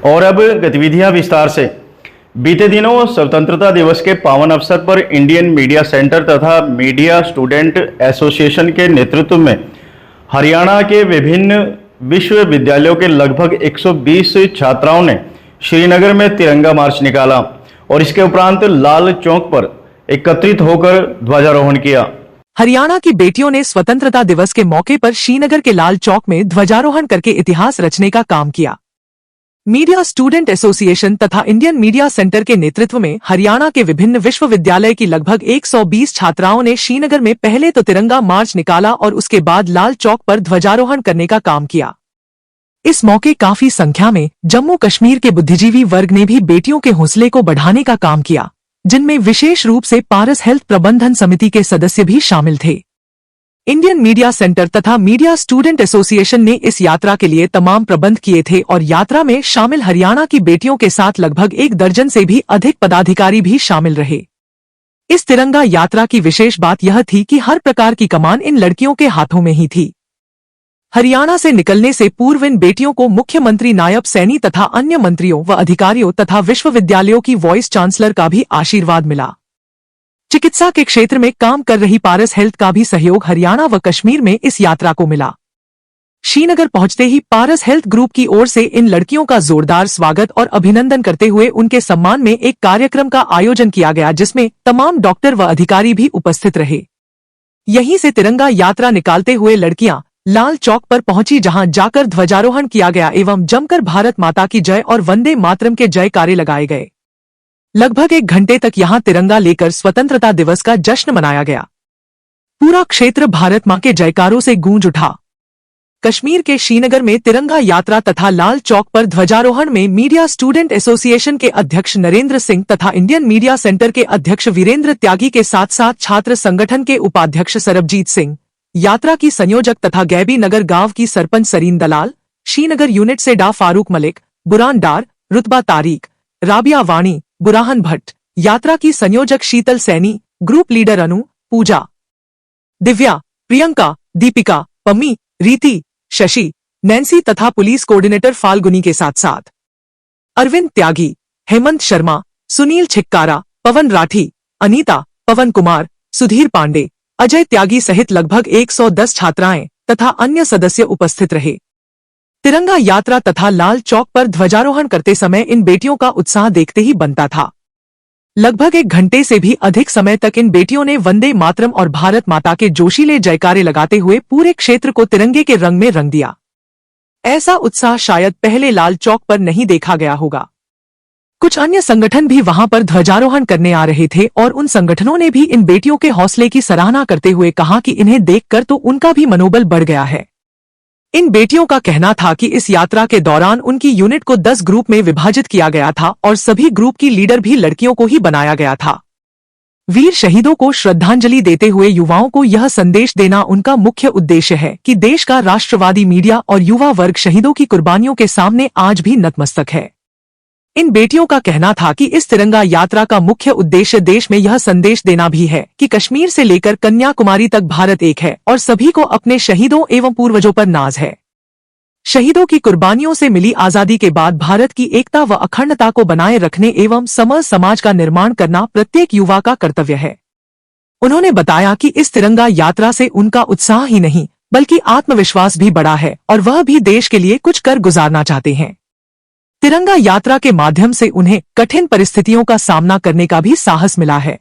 और अब गतिविधियां विस्तार से। बीते दिनों स्वतंत्रता दिवस के पावन अवसर पर इंडियन मीडिया सेंटर तथा मीडिया स्टूडेंट एसोसिएशन के नेतृत्व में हरियाणा के विभिन्न विश्वविद्यालयों के लगभग 120 छात्राओं ने श्रीनगर में तिरंगा मार्च निकाला और इसके उपरांत लाल चौक पर एकत्रित होकर ध्वजारोहण किया। हरियाणा की बेटियों ने स्वतंत्रता दिवस के मौके पर श्रीनगर के लाल चौक में ध्वजारोहण करके इतिहास रचने का काम किया। मीडिया स्टूडेंट एसोसिएशन तथा इंडियन मीडिया सेंटर के नेतृत्व में हरियाणा के विभिन्न विश्वविद्यालय की लगभग 120 छात्राओं ने श्रीनगर में पहले तो तिरंगा मार्च निकाला और उसके बाद लाल चौक पर ध्वजारोहण करने का काम किया। इस मौके काफी संख्या में जम्मू कश्मीर के बुद्धिजीवी वर्ग ने भी बेटियों के हौसले को बढ़ाने का काम किया, जिनमें विशेष रूप से पारस हेल्थ प्रबंधन समिति के सदस्य भी शामिल थे। इंडियन मीडिया सेंटर तथा मीडिया स्टूडेंट एसोसिएशन ने इस यात्रा के लिए तमाम प्रबंध किए थे और यात्रा में शामिल हरियाणा की बेटियों के साथ लगभग 1 दर्जन से भी अधिक पदाधिकारी भी शामिल रहे। इस तिरंगा यात्रा की विशेष बात यह थी कि हर प्रकार की कमान इन लड़कियों के हाथों में ही थी। हरियाणा से निकलने से पूर्व इन बेटियों को मुख्यमंत्री नायब सैनी तथा अन्य मंत्रियों व अधिकारियों तथा विश्वविद्यालयों की वाइस चांसलर का भी आशीर्वाद मिला। चिकित्सा के क्षेत्र में काम कर रही पारस हेल्थ का भी सहयोग हरियाणा व कश्मीर में इस यात्रा को मिला। श्रीनगर पहुंचते ही पारस हेल्थ ग्रुप की ओर से इन लड़कियों का जोरदार स्वागत और अभिनंदन करते हुए उनके सम्मान में एक कार्यक्रम का आयोजन किया गया, जिसमें तमाम डॉक्टर व अधिकारी भी उपस्थित रहे। यहीं से तिरंगा यात्रा निकालते हुए लड़कियां लाल चौक पर पहुंची, जहां जाकर ध्वजारोहण किया गया एवं जमकर भारत माता की जय और वंदे मातरम के जयकारे लगाए गए। लगभग 1 घंटे तक यहां तिरंगा लेकर स्वतंत्रता दिवस का जश्न मनाया गया। पूरा क्षेत्र भारत मां के जयकारों से गूंज उठा। कश्मीर के श्रीनगर में तिरंगा यात्रा तथा लाल चौक पर ध्वजारोहण में मीडिया स्टूडेंट एसोसिएशन के अध्यक्ष नरेंद्र सिंह तथा इंडियन मीडिया सेंटर के अध्यक्ष वीरेंद्र त्यागी के साथ साथ छात्र संगठन के उपाध्यक्ष सरबजीत सिंह, यात्रा की संयोजक तथा गैबी नगर गांव की सरपंच सरीन दलाल, श्रीनगर यूनिट से डा फारूक मलिक, बुरान डार, रुतबा तारीक, राबिया वाणी, बुराहन भट्ट, यात्रा की संयोजक शीतल सैनी, ग्रुप लीडर अनु, पूजा, दिव्या, प्रियंका, दीपिका, पम्मी, रीति, शशि, नैन्सी तथा पुलिस कोऑर्डिनेटर फाल्गुनी के साथ साथ अरविंद त्यागी, हेमंत शर्मा, सुनील छिक्कारा, पवन राठी, अनीता, पवन कुमार, सुधीर पांडे, अजय त्यागी सहित लगभग 110 छात्राएं तथा अन्य सदस्य उपस्थित रहे। तिरंगा यात्रा तथा लाल चौक पर ध्वजारोहण करते समय इन बेटियों का उत्साह देखते ही बनता था। लगभग 1 घंटे से भी अधिक समय तक इन बेटियों ने वंदे मातरम और भारत माता के जोशीले जयकारे लगाते हुए पूरे क्षेत्र को तिरंगे के रंग में रंग दिया। ऐसा उत्साह शायद पहले लाल चौक पर नहीं देखा गया होगा। कुछ अन्य संगठन भी वहां पर ध्वजारोहण करने आ रहे थे और उन संगठनों ने भी इन बेटियों के हौसले की सराहना करते हुए कहा कि इन्हें देखकर तो उनका भी मनोबल बढ़ गया है। इन बेटियों का कहना था कि इस यात्रा के दौरान उनकी यूनिट को 10 ग्रुप में विभाजित किया गया था और सभी ग्रुप की लीडर भी लड़कियों को ही बनाया गया था। वीर शहीदों को श्रद्धांजलि देते हुए युवाओं को यह संदेश देना उनका मुख्य उद्देश्य है कि देश का राष्ट्रवादी मीडिया और युवा वर्ग शहीदों की कुर्बानियों के सामने आज भी नतमस्तक है। इन बेटियों का कहना था कि इस तिरंगा यात्रा का मुख्य उद्देश्य देश में यह संदेश देना भी है कि कश्मीर से लेकर कन्याकुमारी तक भारत एक है और सभी को अपने शहीदों एवं पूर्वजों पर नाज है। शहीदों की कुर्बानियों से मिली आजादी के बाद भारत की एकता व अखंडता को बनाए रखने एवं समर समाज का निर्माण करना प्रत्येक युवा का कर्तव्य है। उन्होंने बताया कि इस तिरंगा यात्रा से उनका उत्साह ही नहीं बल्कि आत्मविश्वास भी बढ़ा है और वह भी देश के लिए कुछ कर गुजारना चाहते हैं। तिरंगा यात्रा के माध्यम से उन्हें कठिन परिस्थितियों का सामना करने का भी साहस मिला है।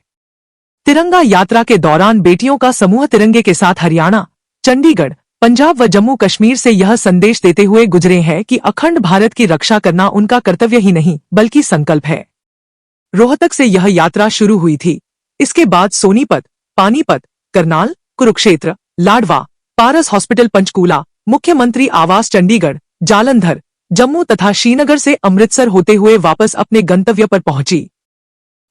तिरंगा यात्रा के दौरान बेटियों का समूह तिरंगे के साथ हरियाणा, चंडीगढ़, पंजाब व जम्मू कश्मीर से यह संदेश देते हुए गुजरे हैं कि अखंड भारत की रक्षा करना उनका कर्तव्य ही नहीं बल्कि संकल्प है। रोहतक से यह यात्रा शुरू हुई थी। इसके बाद सोनीपत, पानीपत, करनाल, कुरुक्षेत्र, लाडवा, पारस हॉस्पिटल पंचकूला, मुख्यमंत्री आवास चंडीगढ़, जालंधर, जम्मू तथा श्रीनगर से अमृतसर होते हुए वापस अपने गंतव्य पर पहुंची।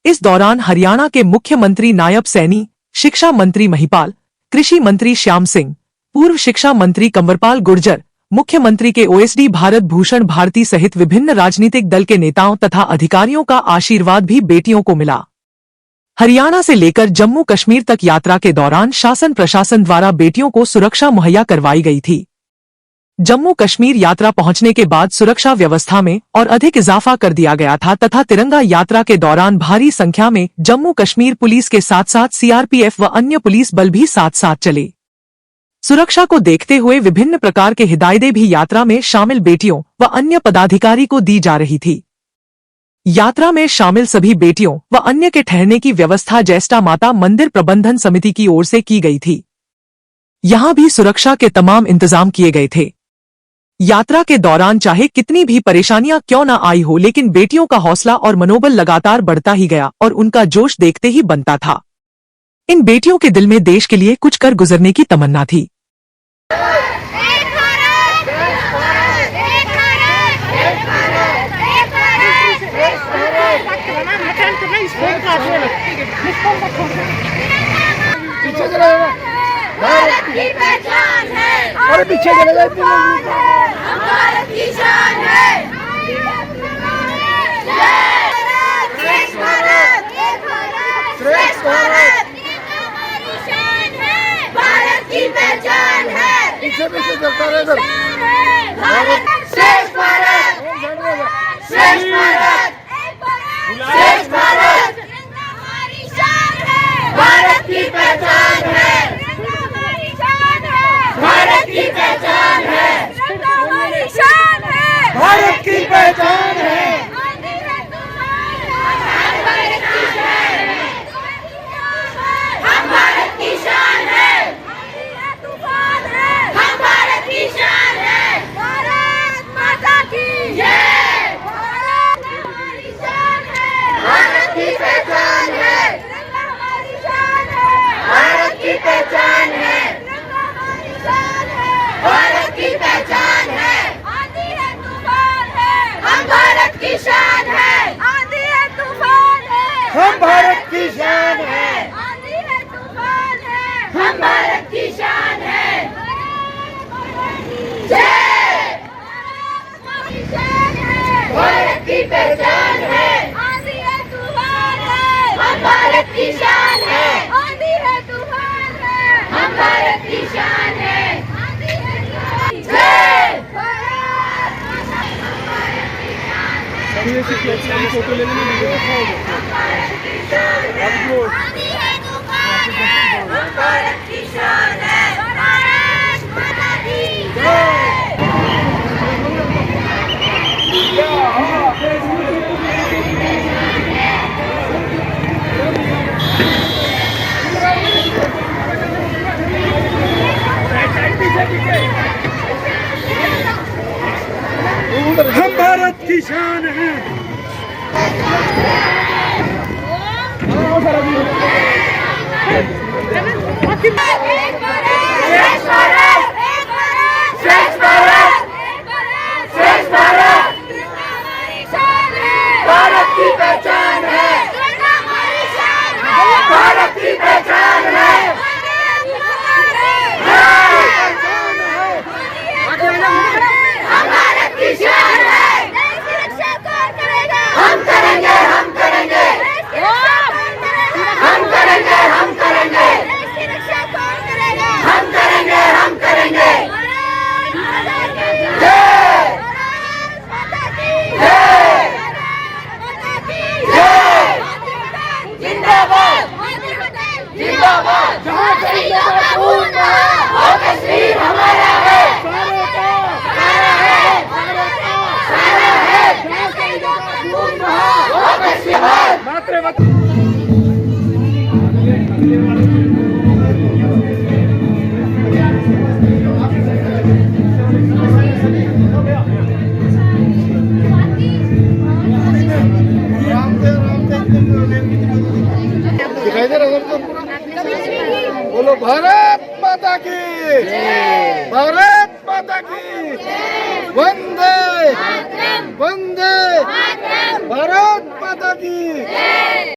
इस दौरान हरियाणा के मुख्यमंत्री नायब सैनी, शिक्षा मंत्री महिपाल, कृषि मंत्री श्याम सिंह, पूर्व शिक्षा मंत्री कंवरपाल गुर्जर, मुख्यमंत्री के ओएसडी भारत भूषण भारती सहित विभिन्न राजनीतिक दल के नेताओं तथा अधिकारियों का आशीर्वाद भी बेटियों को मिला। हरियाणा से लेकर जम्मू कश्मीर तक यात्रा के दौरान शासन प्रशासन द्वारा बेटियों को सुरक्षा मुहैया करवाई गई थी। जम्मू कश्मीर यात्रा पहुंचने के बाद सुरक्षा व्यवस्था में और अधिक इजाफा कर दिया गया था तथा तिरंगा यात्रा के दौरान भारी संख्या में जम्मू कश्मीर पुलिस के साथ साथ सीआरपीएफ व अन्य पुलिस बल भी साथ साथ चले। सुरक्षा को देखते हुए विभिन्न प्रकार के हिदायतें भी यात्रा में शामिल बेटियों व अन्य पदाधिकारी को दी जा रही थी। यात्रा में शामिल सभी बेटियों व अन्य के ठहरने की व्यवस्था जैष्ठा माता मंदिर प्रबंधन समिति की ओर से की गई थी। यहां भी सुरक्षा के तमाम इंतजाम किए गए थे। यात्रा के दौरान चाहे कितनी भी परेशानियां क्यों न आई हो, लेकिन बेटियों का हौसला और मनोबल लगातार बढ़ता ही गया और उनका जोश देखते ही बनता था। इन बेटियों के दिल में देश के लिए कुछ कर गुजरने की तमन्ना थी। भारत की पहचान है और पीछे चले जाए हम भारत की शान है। श्रेष्ठ भारत, श्रेष्ठ भारत हमारी शान है। भारत की पहचान है। पीछे पीछे चलता रहेगा। भारत श्रेष्ठ भारत, श्रेष्ठ भारत, श्रेष्ठ भारत हमारी शान है। भारत की पहचान है। भारत की पहचान है। हमारी शान है। भारत की पहचान है। हम भारत की शान है। हम भारत की शान है। भारत माता की जय। भारत हमारी शान है। भारत की पहचान है। हमारी शान है। भारत की पहचान है। भारत की पहचान है। आंधी है तूफान है। हम भारत की शान है। आंधी है तूफान है। हम भारत की शान है। आंधी है तूफान है। हम भारत की शान है। जय। भारत की पहचान है। आंधी है तूफान है। हम भारत की शान है। आंधी है तूफान है। हम भारत की शान है। फोटो लेने में भारत की शान है। भारत माता की जय। हम भारत की शान है। भारत की पहचान है। भारत की पहचान है। हम भारत की शान है। देश की रक्षा कौन करेगा? हम करेंगे, हम करेंगे, हम करेंगे, हम करेंगे। देश की रक्षा कौन करेगा? हम करेंगे, हम करेंगे। जय। माता की जय। माता की जय। जिंदाबाद, जिंदाबाद। जहाँ शहीदों का खून बहा, वो कश्मीर हमारा है। सारा है, सारा है। जहाँ शहीदों का खून बहा, वो कश्मीर है। दिखाई दे रहा है पूरा। बोलो भारत माता की, भारत माता की वंदे वंदे, भारत माता की।